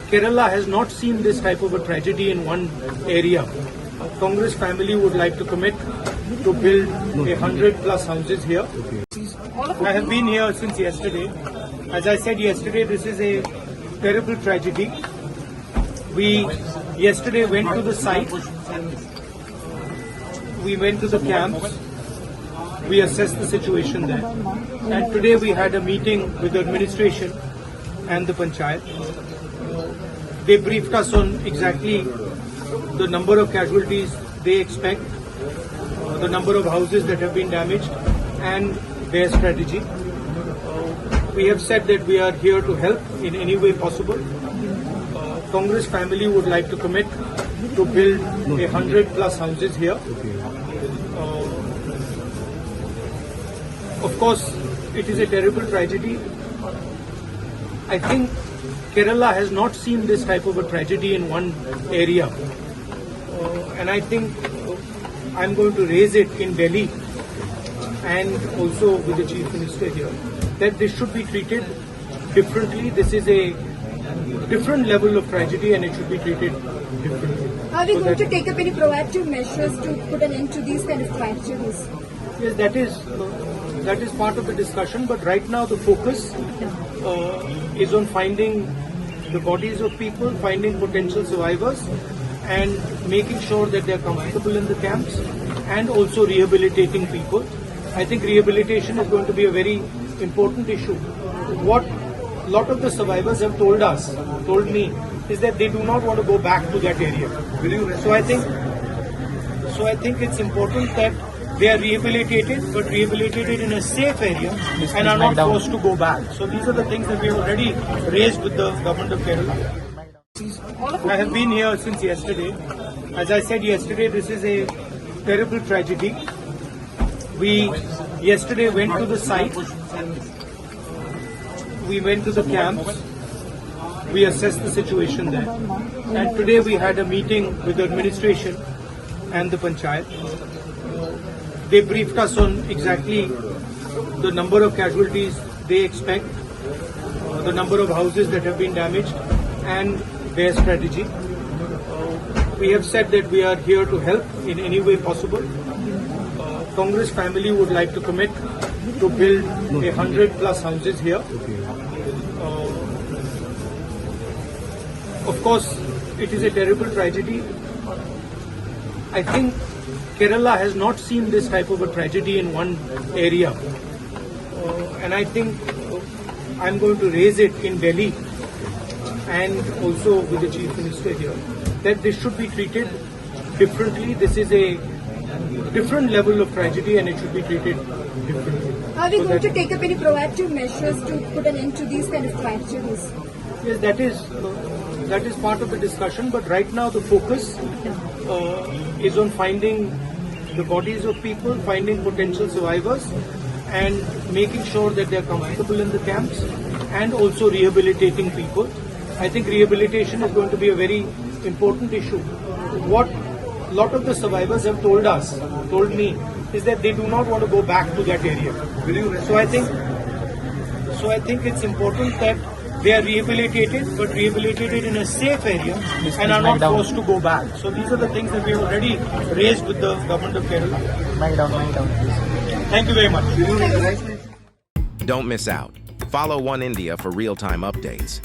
Kerala has not seen this type of a tragedy in one area. Congress family would like to commit to build 100+ houses here. I have been here since yesterday. As I said yesterday, this is a terrible tragedy. We yesterday went to the site. We went to the camps. We assessed the situation there. And today we had a meeting with the administration and the panchayat. They briefed us on exactly the number of casualties they expect, the number of houses that have been damaged, and their strategy. We have said that we are here to help in any way possible. Congress family would like to commit to build 100+ houses here. Of course, it is a terrible tragedy. I think Kerala has not seen this type of a tragedy in one area. And I think I'm going to raise it in Delhi and also with the Chief Minister here, that this should be treated differently. This is a different level of tragedy and it should be treated differently. Are we going to take up any proactive measures to put an end to these kind of tragedies? Yes, that is part of the discussion, but right now the focus is on finding the bodies of people, finding potential survivors, and making sure that they are comfortable in the camps, and also rehabilitating people. I think rehabilitation is going to be a very important issue. What a lot of the survivors have told me, is that they do not want to go back to that area. So I think it's important that they are rehabilitated, but rehabilitated in a safe area and are not forced to go back. So these are the things that we have already raised with the government of Kerala. I have been here since yesterday. As I said yesterday, this is a terrible tragedy. We yesterday went to the site. We went to the camps. We assessed the situation there. And today we had a meeting with the administration and the panchayat. They briefed us on exactly the number of casualties they expect, the number of houses that have been damaged, and their strategy. We have said that we are here to help in any way possible. Congress family would like to commit to build 100+ houses here. Of course, it is a terrible tragedy. I think Kerala has not seen this type of a tragedy in one area. And I think I'm going to raise it in Delhi and also with the Chief Minister here, that this should be treated differently. This is a different level of tragedy and it should be treated differently. Are we going to take up any proactive measures to put an end to these kind of tragedies? Yes, that is part of the discussion, but right now the focus is on finding the bodies of people, finding potential survivors, and making sure that they are comfortable in the camps, and also rehabilitating people. I think rehabilitation is going to be a very important issue. What a lot of the survivors have told me, is that they do not want to go back to that area. So I think it's important that they are rehabilitated, but rehabilitated in a safe area and are not forced to go back. So these are the things that we have already raised with the government of Kerala. Thank you very much. Don't miss out. Follow One India for real-time updates.